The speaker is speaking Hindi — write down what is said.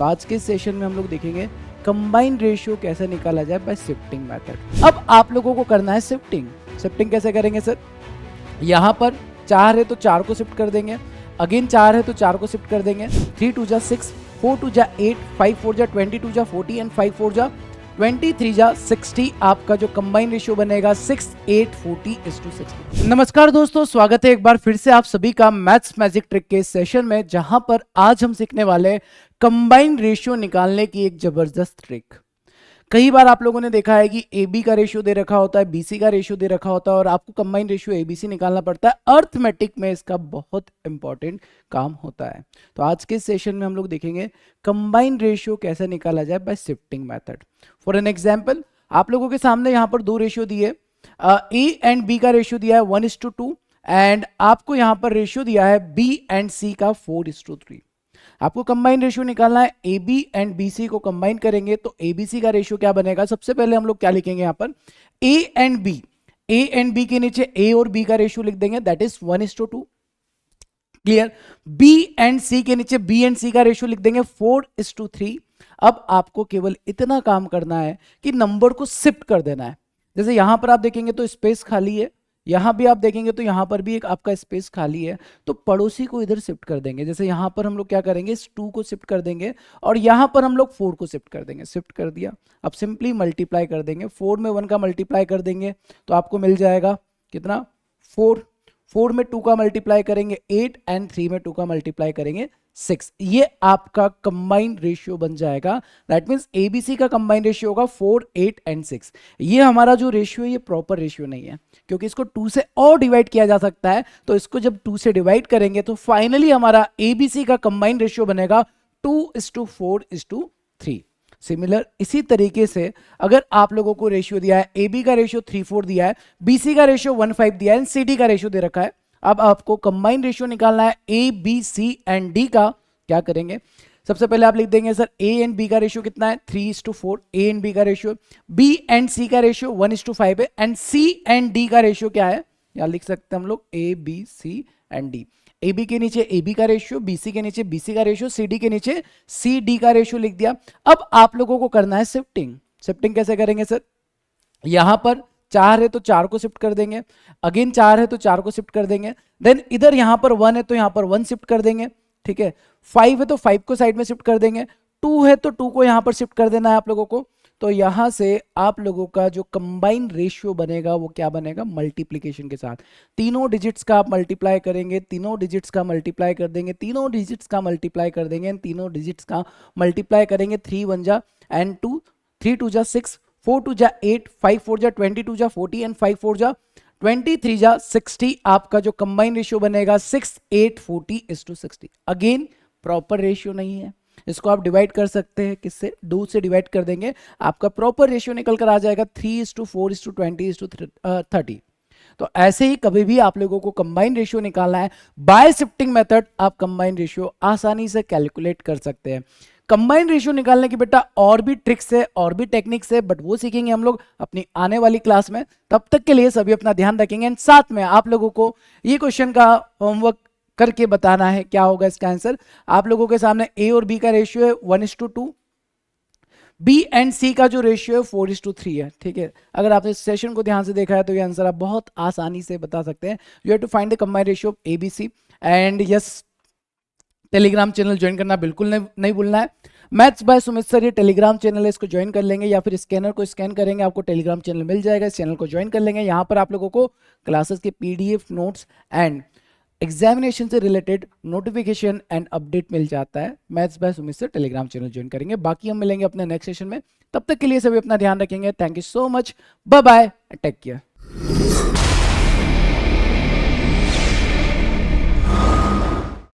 आज के सेशन में हम लोग देखेंगे कंबाइंड रेशियो कैसे निकाला जाए बाय शिफ्टिंग मेथड। अब आप लोगों को करना है शिफ्टिंग। शिफ्टिंग कैसे करेंगे सर? यहाँ पर 4 है तो 4 को शिफ्ट कर देंगे, अगेन 4 है तो 4 को शिफ्ट कर देंगे। 3 2 जा 6, 4 2 जा 8, 5 4 जा 22 जा 40 एंड 5 4 जा 23 जा 60। आपका जो कंबाइंड रेशियो बनेगा 6 8 40:60। नमस्कार दोस्तों, स्वागत है एक बार फिर से आप सभी का मैथ्स मैजिक ट्रिक के सेशन में, जहां पर आज हम सीखने वाले हैं कंबाइंड रेशियो निकालने की एक जबरदस्त ट्रिक। कई बार आप लोगों ने देखा है कि AB का रेशियो दे रखा होता है, BC का रेशियो दे रखा होता है और आपको कंबाइंड रेशियो ABC निकालना पड़ता है। अर्थमेटिक में इसका बहुत इंपॉर्टेंट काम होता है। तो आज के सेशन में हम लोग देखेंगे कंबाइंड रेशियो कैसे निकाला जाए bye shifting method. For an example, आप लोगों के सामने यहाँ पर 2 रेशियो दिए, A एंड B का रेशियो दिया है 1:2 एंड आपको यहाँ पर रेशियो दिया है B एंड C का 4:3। आपको कंबाइंड रेशियो निकालना है। AB एंड BC को कंबाइन करेंगे तो ABC का रेशियो क्या बनेगा? सबसे पहले हम लोग क्या लिखेंगे यहाँ पर? A एंड B के नीचे A और B का रेशियो लिख देंगे, that is 1:2। Clear? B and C के नीचे B एंड C का रेशियो लिख देंगे 4:3। अब आपको केवल इतना काम करना है कि नंबर को शिफ्ट कर देना है। जैसे यहां पर आप देखेंगे तो स्पेस खाली है, यहां भी आप देखेंगे तो यहां पर भी एक आपका स्पेस खाली है, तो पड़ोसी को इधर शिफ्ट कर देंगे। जैसे यहां पर हम लोग क्या करेंगे, इस 2 को शिफ्ट कर देंगे और यहां पर हम लोग 4 को शिफ्ट कर देंगे। शिफ्ट कर दिया, अब सिंपली मल्टीप्लाई कर देंगे। 4 में 1 का मल्टीप्लाई कर देंगे तो आपको मिल जाएगा कितना? 4। 4 में 2 का मल्टीप्लाई करेंगे 8 एंड 3 में 2 का मल्टीप्लाई करेंगे 6। ये आपका कंबाइंड रेशियो बन जाएगा। दैट मींस एबीसी का कंबाइंड रेशियो होगा 4 8 एंड 6। ये हमारा जो रेशियो है ये प्रॉपर रेशियो नहीं है, क्योंकि इसको 2 से और डिवाइड किया जा सकता है। तो इसको जब 2 से डिवाइड करेंगे तो फाइनली हमारा एबीसी का कंबाइंड रेशियो बनेगा 2:4:3। सिमिलर इसी तरीके से अगर आप लोगों को रेशियो दिया है, AB का रेशियो 3:4 दिया है, BC का रेशियो 1:5 दिया है एंड CD का रेशियो दे रखा है, अब आपको कंबाइंड रेशियो निकालना है A B C and D का। क्या करेंगे? सबसे पहले आप लिख देंगे सर A एंड B का रेशियो कितना है? 3:4 A एंड B का रेशियो, B एंड C का रेशियो 1:5 है एंड C एंड D का रेशियो क्या है? यहाँ लिख सकते हैं हम लोग A B C and D। AB के नीचे AB का रेशियो, BC के नीचे BC का रेशियो, CD के नीचे CD का रेशियो लिख दिया। अब आप लोगों को करना है शिफ्टिंग। शिफ्टिंग कैसे करेंगे सर? यहां पर 4 है तो 4 को शिफ्ट कर देंगे, अगेन 4 है तो 4 को शिफ्ट कर देंगे, देन इधर यहां पर 1 है तो यहां पर 1 शिफ्ट कर देंगे। ठीक है, 5 है तो 5 को साइड में शिफ्ट कर देंगे, 2 है तो 2 को यहां पर शिफ्ट कर देना है आप लोगों को। तो यहां से आप लोगों का जो कंबाइंड रेशियो बनेगा वो क्या बनेगा? मल्टीप्लीकेशन के साथ तीनों डिजिट्स का आप मल्टीप्लाई करेंगे, तीनों डिजिट्स का मल्टीप्लाई कर देंगे, तीनों डिजिट्स का मल्टीप्लाई कर देंगे, तीनों डिजिट्स का मल्टीप्लाई करेंगे। 3 1 जा एंड 2, 3 2 जा 6, 4 2 जा 8, 5 4 जा 22 जा 40 एंड 5 4 जा 23 जा 60। आपका जो कंबाइंड रेशियो बनेगा 6 8 40:60। अगेन प्रॉपर रेशियो नहीं है, इसको आप डिवाइड कर सकते हैं किससे? 2 से डिवाइड कर देंगे, आपका प्रॉपर रेशियो निकल कर आ जाएगा 3:4:20:30। तो ऐसे ही कभी भी आप लोगों को कंबाइंड रेशियो निकालना है बाय शिफ्टिंग मेथड, आप कंबाइंड रेशियो आसानी से कैलकुलेट कर सकते हैं। कंबाइंड रेशियो निकालने की बेटा और भी ट्रिक्स है और भी टेक्निक्स है, बट वो सीखेंगे हम लोग अपनी आने वाली क्लास में। तब तक के लिए सभी अपना ध्यान रखेंगे एंड साथ में आप लोगों को ये क्वेश्चन का होमवर्क करके बताना है क्या होगा इसका आंसर। आप लोगों के सामने A और B का रेशियो है 1:2, B एंड C का जो रेशियो है 4:3 है। ठीक है, अगर आपने इस सेशन को ध्यान से देखा है तो ये आंसर आप बहुत आसानी से बता सकते हैं। You have to find the combined ratio of ABC and yes, Telegram channel join करना बिल्कुल नहीं भूलना है। मैथ्स बाय सुमित सर ये टेलीग्राम चैनल है, इसको ज्वाइन कर लेंगे या फिर स्कैनर को स्कैन करेंगे, आपको टेलीग्राम चैनल मिल जाएगा। इस चैनल को ज्वाइन कर लेंगे, यहाँ पर आप लोगों को क्लासेस के PDF नोट्स एंड एग्जामिनेशन से रिलेटेड नोटिफिकेशन एंड अपडेट मिल जाता है। Maths by Sumit sir Telegram channel join करेंगे। बाकी हम मिलेंगे अपने नेक्स्ट सेशन में, तब तक के लिए सभी अपना ध्यान रखेंगे। Thank you so much, bye bye, take care.